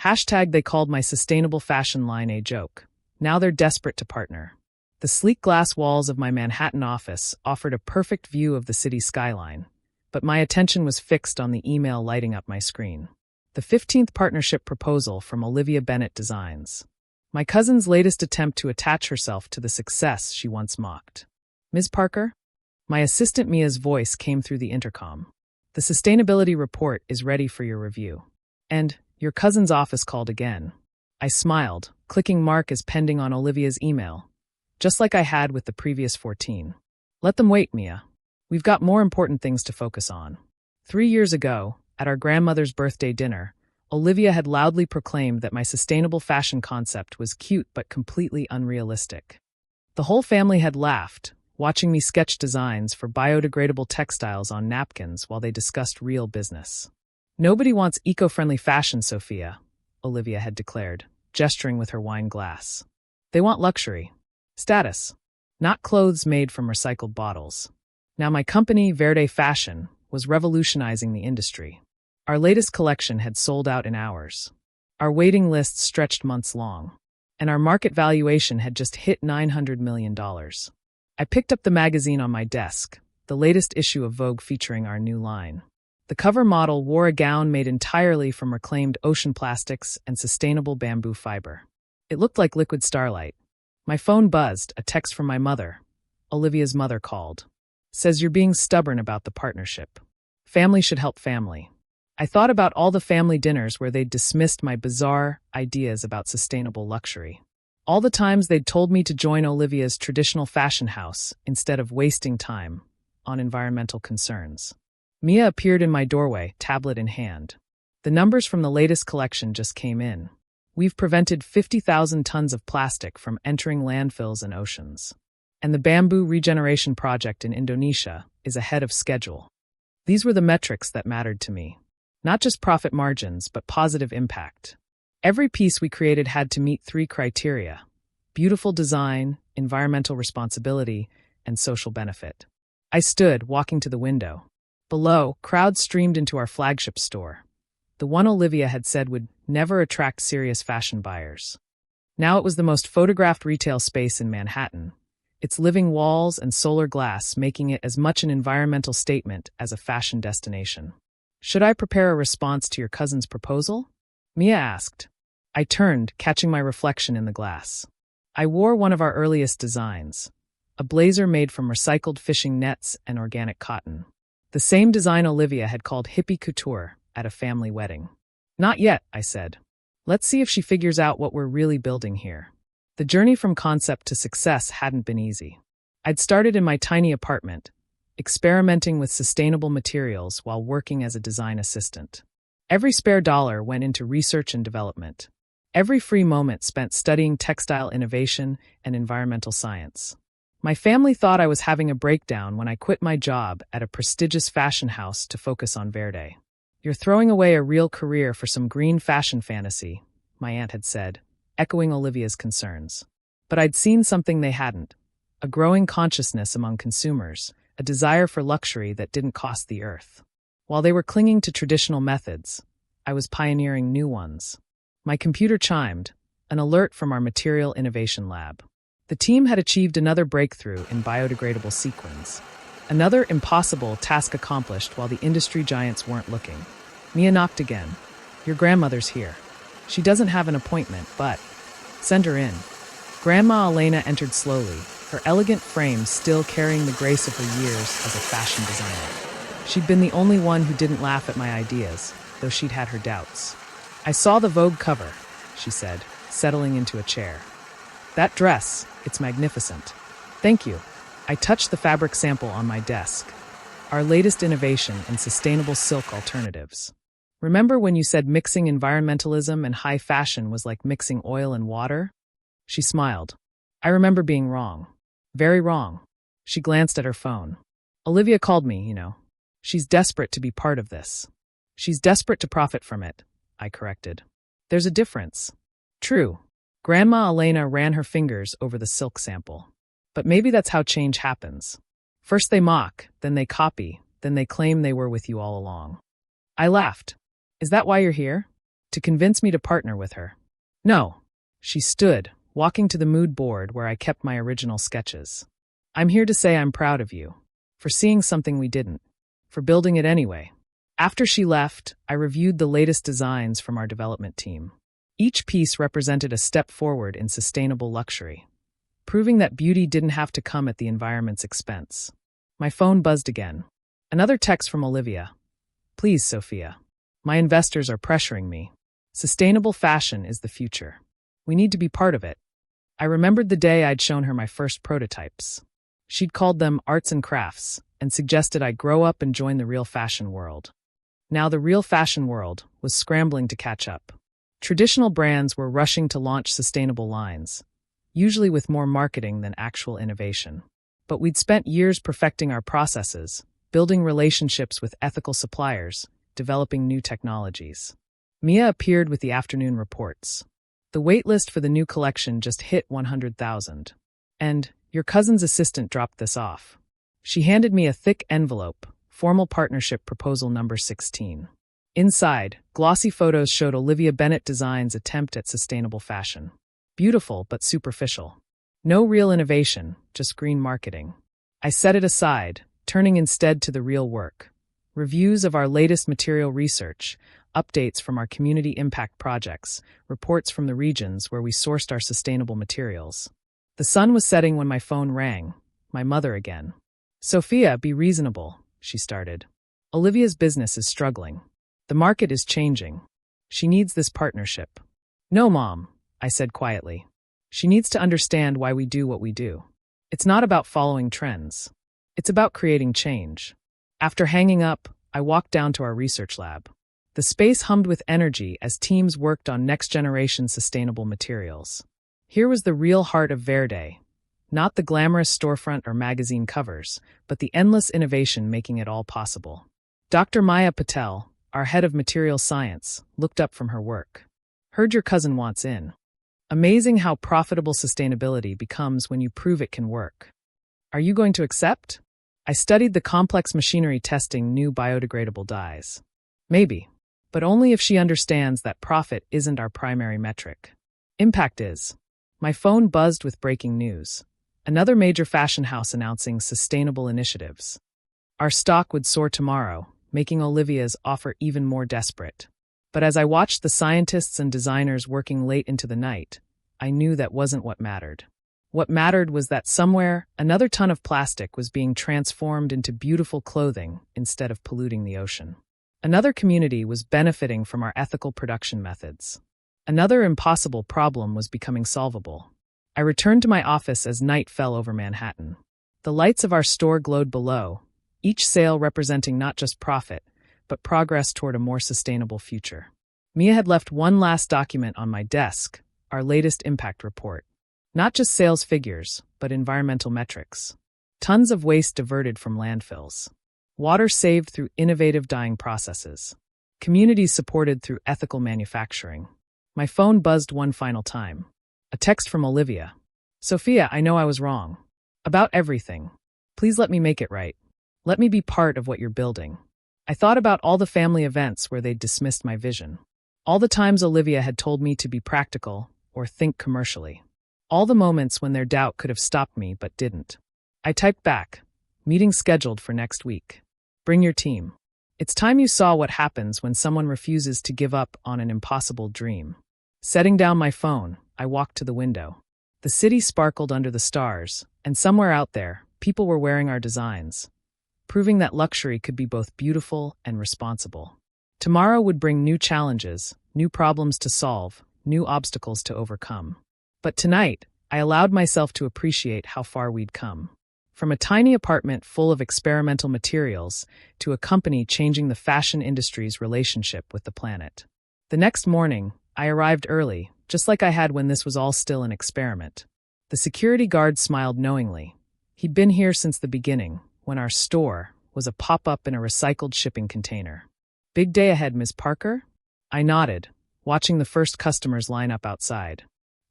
Hashtag they called my sustainable fashion line a joke. Now they're desperate to partner. The sleek glass walls of my Manhattan office offered a perfect view of the city skyline, but my attention was fixed on the email lighting up my screen. The 15th partnership proposal from Olivia Bennett Designs. My cousin's latest attempt to attach herself to the success she once mocked. Ms. Parker? My assistant Mia's voice came through the intercom. The sustainability report is ready for your review. And your cousin's office called again. I smiled, clicking mark as pending on Olivia's email, just like I had with the previous 14. Let them wait, Mia. We've got more important things to focus on. 3 years ago, at our grandmother's birthday dinner, Olivia had loudly proclaimed that my sustainable fashion concept was cute but completely unrealistic. The whole family had laughed, watching me sketch designs for biodegradable textiles on napkins while they discussed real business. Nobody wants eco-friendly fashion, Sophia, Olivia had declared, gesturing with her wine glass. They want luxury. Status. Not clothes made from recycled bottles. Now my company, Verde Fashion, was revolutionizing the industry. Our latest collection had sold out in hours. Our waiting list stretched months long. And our market valuation had just hit $900 million. I picked up the magazine on my desk, the latest issue of Vogue featuring our new line. The cover model wore a gown made entirely from reclaimed ocean plastics and sustainable bamboo fiber. It looked like liquid starlight. My phone buzzed, a text from my mother. Olivia's mother called. Says you're being stubborn about the partnership. Family should help family. I thought about all the family dinners where they'd dismissed my bizarre ideas about sustainable luxury. All the times they'd told me to join Olivia's traditional fashion house instead of wasting time on environmental concerns. Mia appeared in my doorway, tablet in hand. The numbers from the latest collection just came in. We've prevented 50,000 tons of plastic from entering landfills and oceans. And the bamboo regeneration project in Indonesia is ahead of schedule. These were the metrics that mattered to me. Not just profit margins, but positive impact. Every piece we created had to meet 3 criteria: beautiful design, environmental responsibility, and social benefit. I stood, walking to the window. Below, crowds streamed into our flagship store, the one Olivia had said would never attract serious fashion buyers. Now it was the most photographed retail space in Manhattan, its living walls and solar glass making it as much an environmental statement as a fashion destination. Should I prepare a response to your cousin's proposal? Mia asked. I turned, catching my reflection in the glass. I wore one of our earliest designs, a blazer made from recycled fishing nets and organic cotton. The same design Olivia had called hippie couture at a family wedding. Not yet, I said. Let's see if she figures out what we're really building here. The journey from concept to success hadn't been easy. I'd started in my tiny apartment, experimenting with sustainable materials while working as a design assistant. Every spare dollar went into research and development. Every free moment spent studying textile innovation and environmental science. My family thought I was having a breakdown when I quit my job at a prestigious fashion house to focus on Verde. You're throwing away a real career for some green fashion fantasy, my aunt had said, echoing Olivia's concerns. But I'd seen something they hadn't: a growing consciousness among consumers, a desire for luxury that didn't cost the earth. While they were clinging to traditional methods, I was pioneering new ones. My computer chimed, an alert from our material innovation lab. The team had achieved another breakthrough in biodegradable sequins. Another impossible task accomplished while the industry giants weren't looking. Mia knocked again. Your grandmother's here. She doesn't have an appointment, but send her in. Grandma Elena entered slowly, her elegant frame still carrying the grace of her years as a fashion designer. She'd been the only one who didn't laugh at my ideas, though she'd had her doubts. I saw the Vogue cover, she said, settling into a chair. That dress, it's magnificent. Thank you. I touched the fabric sample on my desk. Our latest innovation in sustainable silk alternatives. Remember when you said mixing environmentalism and high fashion was like mixing oil and water? She smiled. I remember being wrong. Very wrong. She glanced at her phone. Olivia called me, you know. She's desperate to be part of this. She's desperate to profit from it, I corrected. There's a difference. True. Grandma Elena ran her fingers over the silk sample. But maybe that's how change happens. First they mock, then they copy, then they claim they were with you all along. I laughed. Is that why you're here? To convince me to partner with her. No. She stood, walking to the mood board where I kept my original sketches. I'm here to say I'm proud of you. For seeing something we didn't. For building it anyway. After she left, I reviewed the latest designs from our development team. Each piece represented a step forward in sustainable luxury, proving that beauty didn't have to come at the environment's expense. My phone buzzed again. Another text from Olivia. Please, Sophia. My investors are pressuring me. Sustainable fashion is the future. We need to be part of it. I remembered the day I'd shown her my first prototypes. She'd called them arts and crafts and suggested I grow up and join the real fashion world. Now the real fashion world was scrambling to catch up. Traditional brands were rushing to launch sustainable lines, usually with more marketing than actual innovation. But we'd spent years perfecting our processes, building relationships with ethical suppliers, developing new technologies. Mia appeared with the afternoon reports. The waitlist for the new collection just hit 100,000. And your cousin's assistant dropped this off. She handed me a thick envelope, formal partnership proposal number 16. Inside, glossy photos showed Olivia Bennett Design's attempt at sustainable fashion. Beautiful but superficial. No real innovation, just green marketing. I set it aside, turning instead to the real work. Reviews of our latest material research, updates from our community impact projects, reports from the regions where we sourced our sustainable materials. The sun was setting when my phone rang. My mother again. Sophia, be reasonable, she started. Olivia's business is struggling. The market is changing. She needs this partnership. No, Mom, I said quietly. She needs to understand why we do what we do. It's not about following trends. It's about creating change. After hanging up, I walked down to our research lab. The space hummed with energy as teams worked on next-generation sustainable materials. Here was the real heart of Verde. Not the glamorous storefront or magazine covers, but the endless innovation making it all possible. Dr. Maya Patel, our head of material science, looked up from her work. Heard your cousin wants in. Amazing how profitable sustainability becomes when you prove it can work. Are you going to accept? I studied the complex machinery testing new biodegradable dyes. Maybe, but only if she understands that profit isn't our primary metric. Impact is. My phone buzzed with breaking news. Another major fashion house announcing sustainable initiatives. Our stock would soar tomorrow, making Olivia's offer even more desperate. But as I watched the scientists and designers working late into the night, I knew that wasn't what mattered. What mattered was that somewhere, another ton of plastic was being transformed into beautiful clothing instead of polluting the ocean. Another community was benefiting from our ethical production methods. Another impossible problem was becoming solvable. I returned to my office as night fell over Manhattan. The lights of our store glowed below, each sale representing not just profit, but progress toward a more sustainable future. Mia had left one last document on my desk, our latest impact report. Not just sales figures, but environmental metrics. Tons of waste diverted from landfills. Water saved through innovative dyeing processes. Communities supported through ethical manufacturing. My phone buzzed one final time. A text from Olivia. Sophia, I know I was wrong. About everything. Please let me make it right. Let me be part of what you're building. I thought about all the family events where they'd dismissed my vision. All the times Olivia had told me to be practical or think commercially. All the moments when their doubt could have stopped me but didn't. I typed back. Meeting scheduled for next week. Bring your team. It's time you saw what happens when someone refuses to give up on an impossible dream. Setting down my phone, I walked to the window. The city sparkled under the stars, and somewhere out there, people were wearing our designs, proving that luxury could be both beautiful and responsible. Tomorrow would bring new challenges, new problems to solve, new obstacles to overcome. But tonight, I allowed myself to appreciate how far we'd come. From a tiny apartment full of experimental materials to a company changing the fashion industry's relationship with the planet. The next morning, I arrived early, just like I had when this was all still an experiment. The security guard smiled knowingly. He'd been here since the beginning, when our store was a pop-up in a recycled shipping container. Big day ahead, Ms. Parker? I nodded, watching the first customers line up outside.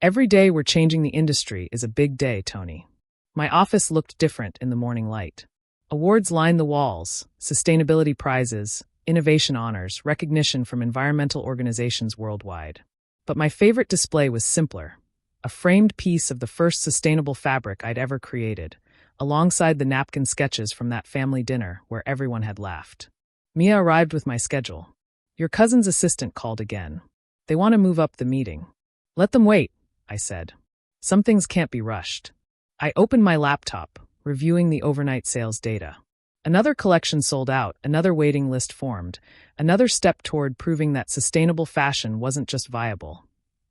Every day we're changing the industry is a big day, Tony. My office looked different in the morning light. Awards lined the walls, sustainability prizes, innovation honors, recognition from environmental organizations worldwide. But my favorite display was simpler. A framed piece of the first sustainable fabric I'd ever created, alongside the napkin sketches from that family dinner where everyone had laughed. Mia arrived with my schedule. Your cousin's assistant called again. They want to move up the meeting. Let them wait, I said. Some things can't be rushed. I opened my laptop, reviewing the overnight sales data. Another collection sold out, another waiting list formed, another step toward proving that sustainable fashion wasn't just viable.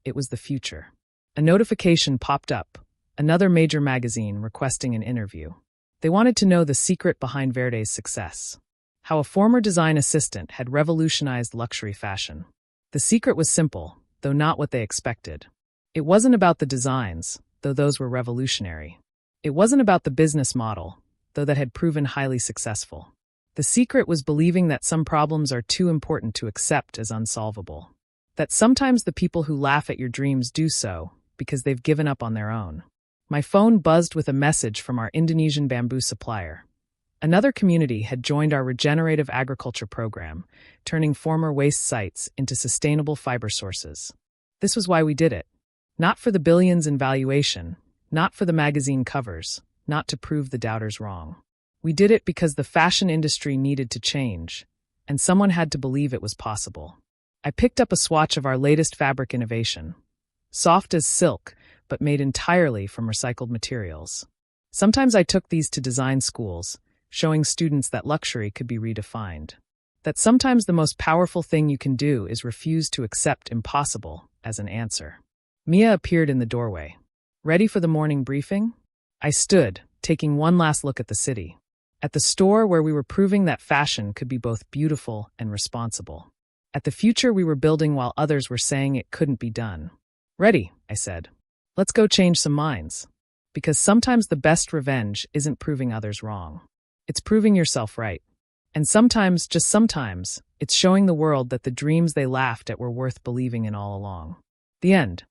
It was the future. A notification popped up, another major magazine requesting an interview. They wanted to know the secret behind Verde's success. How a former design assistant had revolutionized luxury fashion. The secret was simple, though not what they expected. It wasn't about the designs, though those were revolutionary. It wasn't about the business model, though that had proven highly successful. The secret was believing that some problems are too important to accept as unsolvable. That sometimes the people who laugh at your dreams do so because they've given up on their own. My phone buzzed with a message from our Indonesian bamboo supplier. Another community had joined our regenerative agriculture program, turning former waste sites into sustainable fiber sources. This was why we did it. Not for the billions in valuation, not for the magazine covers, not to prove the doubters wrong. We did it because the fashion industry needed to change, and someone had to believe it was possible. I picked up a swatch of our latest fabric innovation. Soft as silk, but made entirely from recycled materials. Sometimes I took these to design schools, showing students that luxury could be redefined. That sometimes the most powerful thing you can do is refuse to accept impossible as an answer. Mia appeared in the doorway. Ready for the morning briefing? I stood, taking one last look at the city. At the store where we were proving that fashion could be both beautiful and responsible. At the future we were building while others were saying it couldn't be done. Ready, I said. Let's go change some minds. Because sometimes the best revenge isn't proving others wrong. It's proving yourself right. And sometimes, just sometimes, it's showing the world that the dreams they laughed at were worth believing in all along. The end.